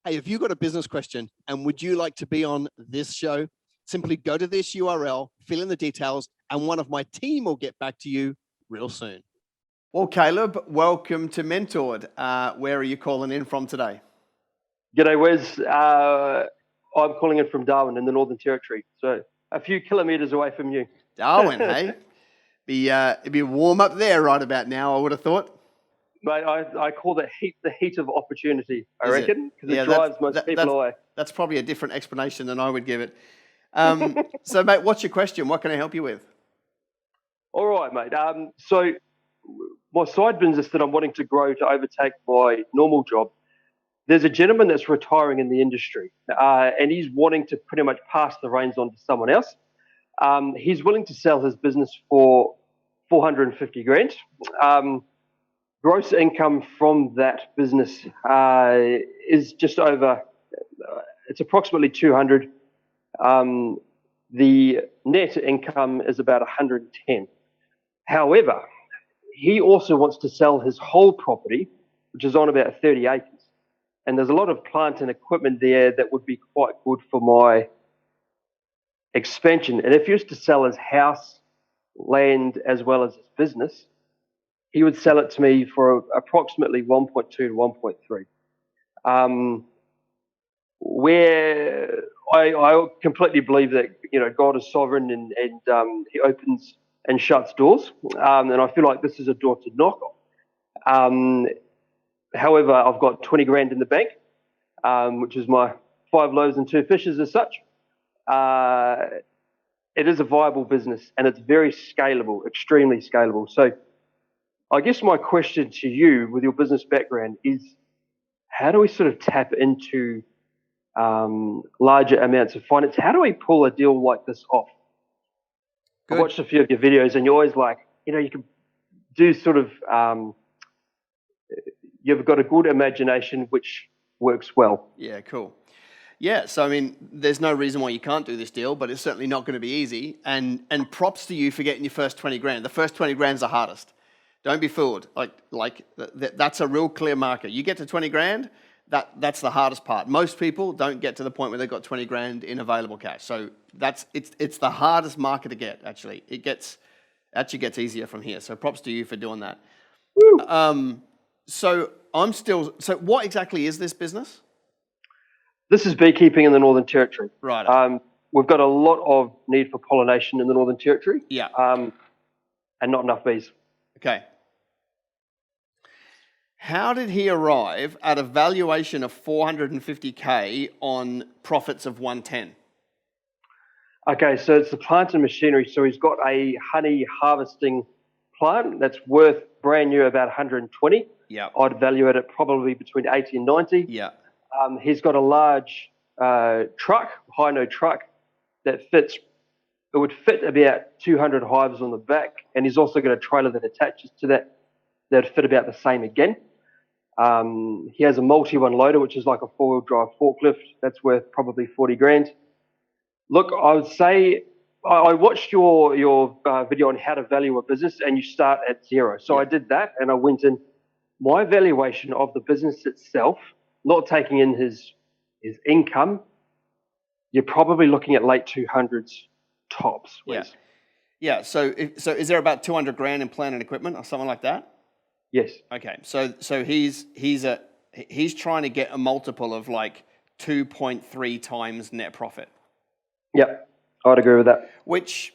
Hey, if you've got a business question and would you like to be on this show, simply go to this URL, fill in the details, and one of my team will get back to you real soon. Well, Caleb, welcome to Mentored. Where are you calling in from today? G'day, Wes. I'm calling in from Darwin in the Northern Territory, so a few kilometres away from you. Darwin, hey? It'd be warm up there right about now, I would have thought. Mate, I call the heat of opportunity, I reckon, because it drives most people away. That's probably a different explanation than I would give it. So, mate, what's your question? What can I help you with? All right, mate. So my side business that I'm wanting to grow to overtake my normal job, there's a gentleman that's retiring in the industry, and he's wanting to pretty much pass the reins on to someone else. He's willing to sell his business for 450 grand. Gross income from that business is just over, it's approximately 200. The net income is about 110. However, he also wants to sell his whole property, which is on about 30 acres. And there's a lot of plant and equipment there that would be quite good for my expansion. And if he was to sell his house, land, as well as his business, he would sell it to me for approximately 1.2 to 1.3. Where I completely believe that, God is sovereign and he opens and shuts doors. And I feel like this is a door to knock on. However, I've got 20 grand in the bank, which is my 5 loaves and 2 fishes as such. It is a viable business and it's very scalable, extremely scalable. So I guess my question to you with your business background is, how do we sort of tap into larger amounts of finance? How do we pull a deal like this off? Good. I watched a few of your videos and you're always like, you can do sort of, you've got a good imagination which works well. Yeah, cool. Yeah, so I mean, there's no reason why you can't do this deal, but it's certainly not going to be easy. And props to you for getting your first 20 grand. The first 20 grand's the hardest. Don't be fooled. That's a real clear marker. You get to 20 grand, that's the hardest part. Most people don't get to the point where they've got 20 grand in available cash. So it's the hardest marker to get, actually. It gets easier from here. So props to you for doing that. Woo. So what exactly is this business? This is beekeeping in the Northern Territory. Right. We've got a lot of need for pollination in the Northern Territory. Yeah. And not enough bees. Okay. How did he arrive at a valuation of 450K on profits of 110? Okay, so it's the plant and machinery. So he's got a honey harvesting plant that's worth brand new about 120. Yeah. I'd value it at probably between 80 and 90. Yeah. He's got a large truck, high-no truck, that fits. It would fit about 200 hives on the back, and he's also got a trailer that attaches to that would fit about the same again. He has a multi-one loader, which is like a 4-wheel drive forklift. That's worth probably 40 grand. Look, I would say I watched your video on how to value a business, and you start at zero. So I did that, and I went in. My valuation of the business itself, not taking in his income, you're probably looking at late 200s tops. Yeah. Yeah. So is there about 200 grand in plant and equipment or something like that? Yes. Okay. So he's trying to get a multiple of like 2.3 times net profit. Yep, I'd agree with that. Which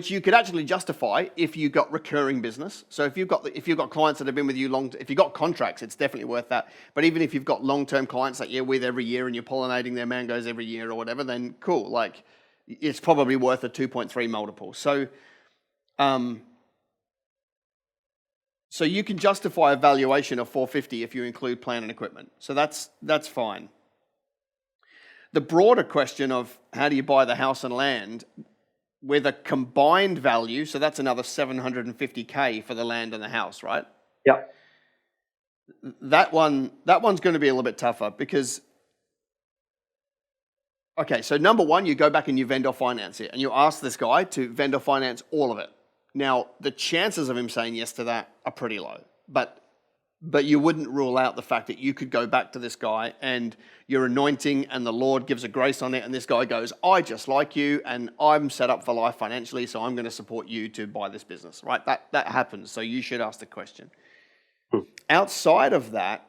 you could actually justify if you got recurring business. So if you've got clients that have been with you if you've got contracts, it's definitely worth that. But even if you've got long-term clients that you're with every year and you're pollinating their mangoes every year or whatever, then cool. Like, it's probably worth a 2.3 multiple. So you can justify a valuation of 450 if you include plant and equipment. So that's fine. The broader question of how do you buy the house and land with a combined value, so that's another 750K for the land and the house, right? Yeah. That one's going to be a little bit tougher because, okay, so number one, you go back and you vendor finance it, and you ask this guy to vendor finance all of it. Now, the chances of him saying yes to that are pretty low, but But you wouldn't rule out the fact that you could go back to this guy and your anointing and the Lord gives a grace on it, and this guy goes, I just like you and I'm set up for life financially, so I'm going to support you to buy this business, right? That happens, so you should ask the question. Outside of that,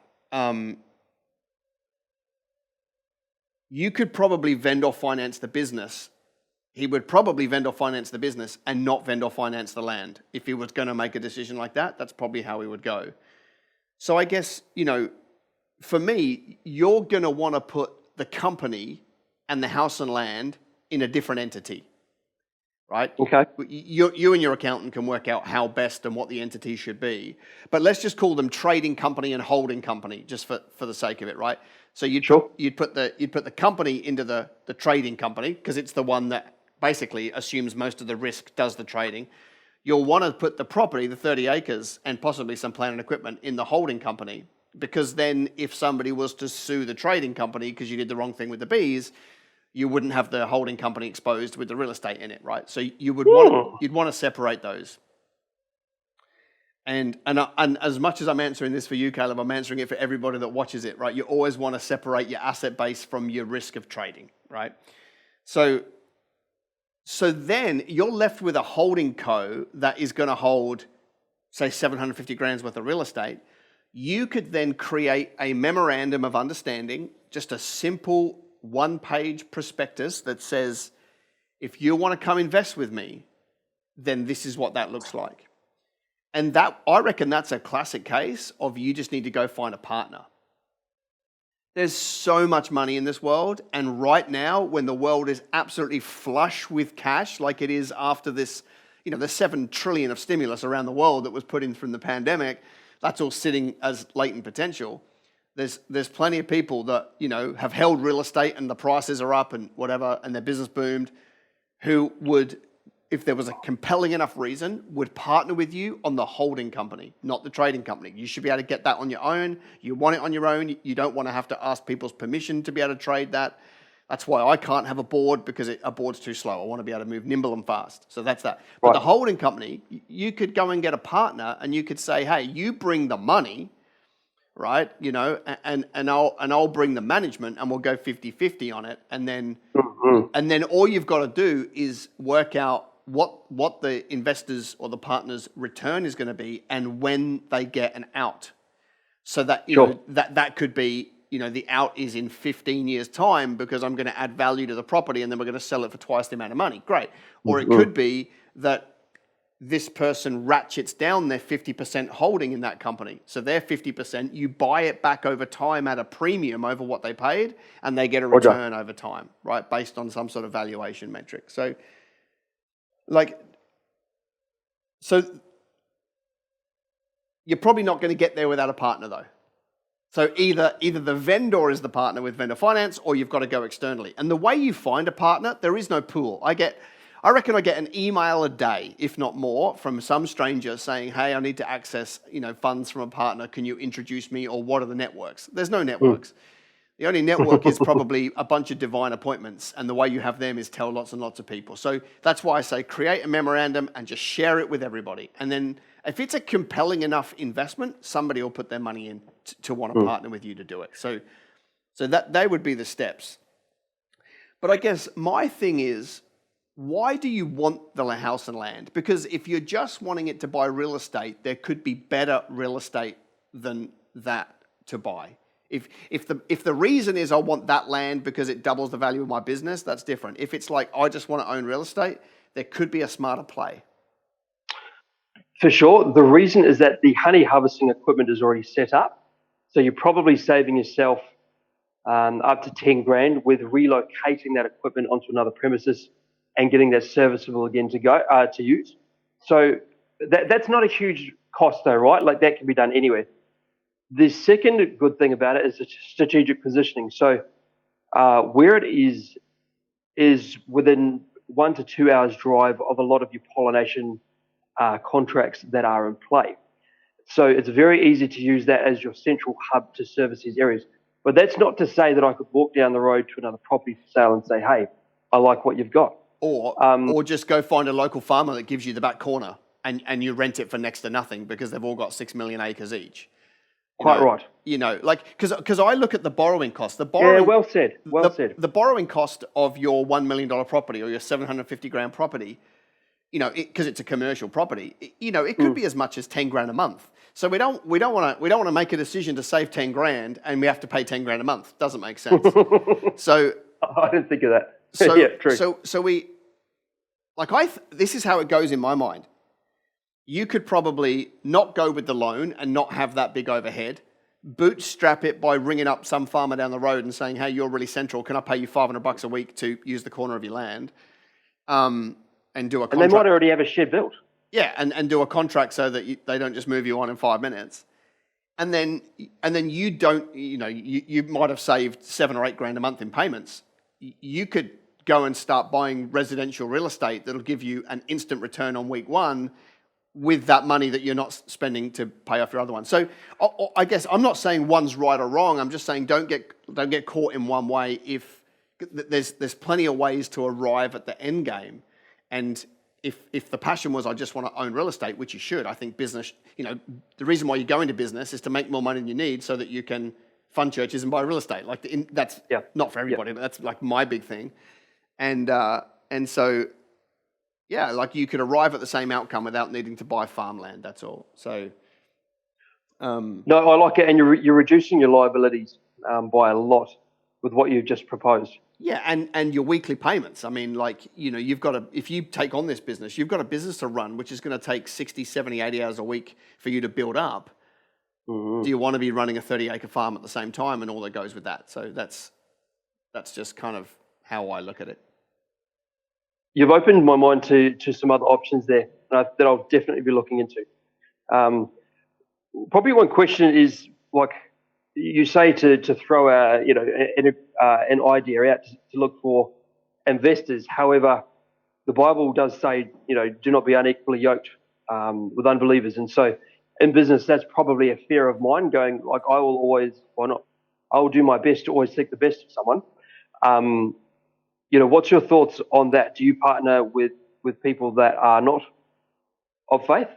you could probably vendor finance the business. He would probably vendor finance the business and not vendor finance the land. If he was going to make a decision like that, that's probably how he would go. So I guess, for me, you're going to want to put the company and the house and land in a different entity, right? Okay. You and your accountant can work out how best and what the entity should be. But let's just call them trading company and holding company, just for the sake of it, right? So you'd put the company into the trading company because it's the one that basically assumes most of the risk, does the trading. You'll want to put the property, the 30 acres, and possibly some plant and equipment in the holding company, because then if somebody was to sue the trading company because you did the wrong thing with the bees, you wouldn't have the holding company exposed with the real estate in it, right? So you'd want to separate those. And as much as I'm answering this for you, Caleb, I'm answering it for everybody that watches it, right? You always want to separate your asset base from your risk of trading, right? So then you're left with a holding co that is going to hold, say, 750 grand's worth of real estate. You could then create a memorandum of understanding, just a simple one-page prospectus that says, if you want to come invest with me, then this is what that looks like. And that, I reckon that's a classic case of you just need to go find a partner. There's so much money in this world, and right now, when the world is absolutely flush with cash, like it is after this, the 7 trillion of stimulus around the world that was put in from the pandemic, that's all sitting as latent potential. There's plenty of people that, have held real estate and the prices are up and whatever, and their business boomed, who would, if there was a compelling enough reason, would partner with you on the holding company, not the trading company. You should be able to get that on your own. You want it on your own. You don't want to have to ask people's permission to be able to trade that. That's why I can't have a board, because a board's too slow. I want to be able to move nimble and fast. So that's that. But the holding company, you could go and get a partner and you could say, hey, you bring the money, right? And I'll bring the management and we'll go 50-50 on it. And then all you've got to do is work out what the investors or the partners' return is going to be and when they get an out. So that that could be, the out is in 15 years' time because I'm going to add value to the property and then we're going to sell it for twice the amount of money. Great. Or it could be that this person ratchets down their 50% holding in that company. So their 50%, you buy it back over time at a premium over what they paid, and they get a return over time, right? Based on some sort of valuation metric. So you're probably not going to get there without a partner, though. So either the vendor is the partner with vendor finance, or you've got to go externally. And the way you find a partner, there is no pool. I reckon I get an email a day, if not more, from some stranger saying, hey, I need to access, funds from a partner. Can you introduce me? Or what are the networks? There's no networks. The only network is probably a bunch of divine appointments, and the way you have them is tell lots and lots of people. So that's why I say create a memorandum and just share it with everybody. And then if it's a compelling enough investment, somebody will put their money in to want to partner with you to do it. So that they would be the steps. But I guess my thing is, why do you want the house and land? Because if you're just wanting it to buy real estate, there could be better real estate than that to buy. If the reason is I want that land because it doubles the value of my business, that's different. If it's like I just want to own real estate, there could be a smarter play. For sure. The reason is that the honey harvesting equipment is already set up. So you're probably saving yourself up to 10 grand with relocating that equipment onto another premises and getting that serviceable again to use. So that's not a huge cost though, right? Like that can be done anywhere. The second good thing about it is the strategic positioning. So where it is within 1 to 2 hours drive of a lot of your pollination contracts that are in play. So it's very easy to use that as your central hub to service these areas. But that's not to say that I could walk down the road to another property for sale and say, hey, I like what you've got. Or just go find a local farmer that gives you the back corner and you rent it for next to nothing because they've all got 6 million acres each. Quite right. Like because I look at the borrowing cost. Well said. The borrowing cost of your $1 million property or your 750 grand property, because it's a commercial property, it could be as much as 10 grand a month. So we don't want to make a decision to save 10 grand and we have to pay 10 grand a month. Doesn't make sense. So I didn't think of that. So yeah, true. So we this is how it goes in my mind. You could probably not go with the loan and not have that big overhead. Bootstrap it by ringing up some farmer down the road and saying, "Hey, you're really central. Can I pay you $500 a week to use the corner of your land?" And do a contract. And they might already have a shed built. Yeah, and do a contract so that they don't just move you on in 5 minutes. And then you don't, you might have saved 7 or 8 grand a month in payments. You could go and start buying residential real estate that'll give you an instant return on week one with that money that you're not spending to pay off your other one. So I guess I'm not saying one's right or wrong. I'm just saying don't get caught in one way. If there's plenty of ways to arrive at the end game, and if the passion was I just want to own real estate, which you should, I think business. The reason why you go into business is to make more money than you need, so that you can fund churches and buy real estate. That's not for everybody, but that's like my big thing, and so. Yeah, like you could arrive at the same outcome without needing to buy farmland. That's all. So, no, I like it, and you're reducing your liabilities by a lot with what you've just proposed. Yeah, and your weekly payments. I mean, if you take on this business, you've got a business to run, which is going to take 60, 70, 80 hours a week for you to build up. Mm-hmm. Do you want to be running a 30-acre farm at the same time and all that goes with that? So that's just kind of how I look at it. You've opened my mind to some other options there that I'll definitely be looking into. Probably one question is, like you say, to throw an idea out to look for investors. However, the Bible does say, do not be unequally yoked with unbelievers. And so in business, that's probably a fear of mine, going like, I will do my best to always seek the best of someone. What's your thoughts on that? Do you partner with people that are not of faith?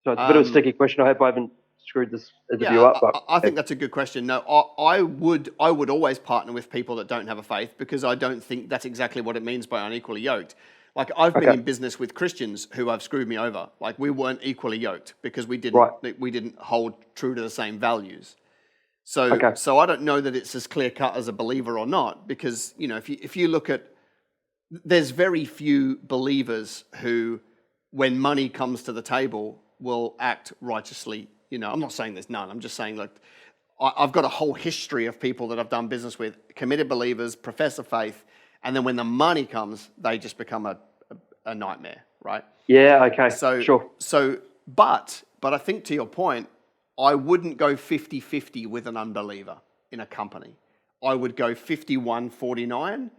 So it's a bit of a sticky question. I hope I haven't screwed this interview up. But I think that's a good question. No, I would always partner with people that don't have a faith, because I don't think that's exactly what it means by unequally yoked. Like I've been in business with Christians who have screwed me over. Like we weren't equally yoked because we didn't hold true to the same values. So I don't know that it's as clear cut as a believer or not, because if you look at, there's very few believers who, when money comes to the table, will act righteously. I'm not saying there's none. I'm just saying, like, I've got a whole history of people that I've done business with, committed believers, profess of faith, and then when the money comes, they just become a nightmare, right? Yeah. Okay. Sure. But I think, to your point, I wouldn't go 50-50 with an unbeliever in a company. I would go 51-49,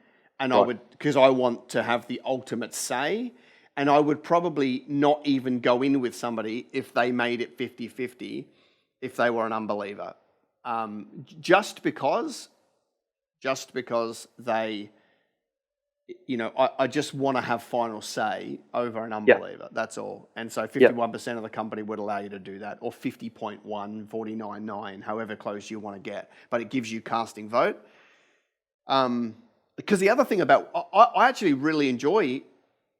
and I would, because I want to have the ultimate say, and I would probably not even go in with somebody if they made it 50-50 if they were an unbeliever. Just because they, I just want to have final say over an unbeliever. Yeah. That's all. And so 51% of the company would allow you to do that, or 50.1, 49.9, however close you want to get. But it gives you casting vote. Because the other thing about, I actually really enjoy,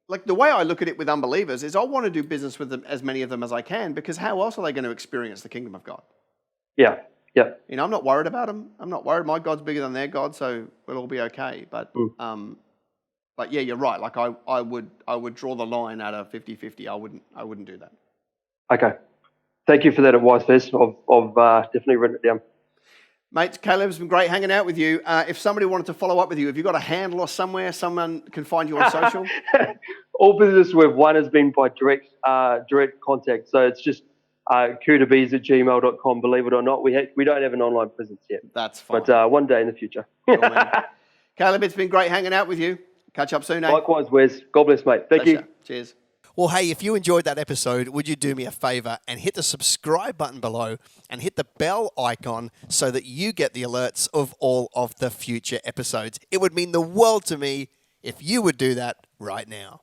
like the way I look at it with unbelievers is I want to do business with them, as many of them as I can, because how else are they going to experience the kingdom of God? Yeah. Yeah. I'm not worried about them. I'm not worried. My God's bigger than their God, so we'll all be okay. But yeah, you're right. Like I would draw the line at a 50-50. I wouldn't do that. Okay. Thank you for that advice, Fez. I've definitely written it down. Mate, Caleb, it's been great hanging out with you. If somebody wanted to follow up with you, have you got a handle or somewhere someone can find you on social? All business we've won has been by direct contact. So it's just kudabees@gmail.com. Believe it or not, we don't have an online presence yet. That's fine. But one day in the future. Cool, Caleb, it's been great hanging out with you. Catch up soon, eh? Likewise, Wes. God bless, mate. Thank you. Cheers. Well, hey, if you enjoyed that episode, would you do me a favor and hit the subscribe button below and hit the bell icon so that you get the alerts of all of the future episodes? It would mean the world to me if you would do that right now.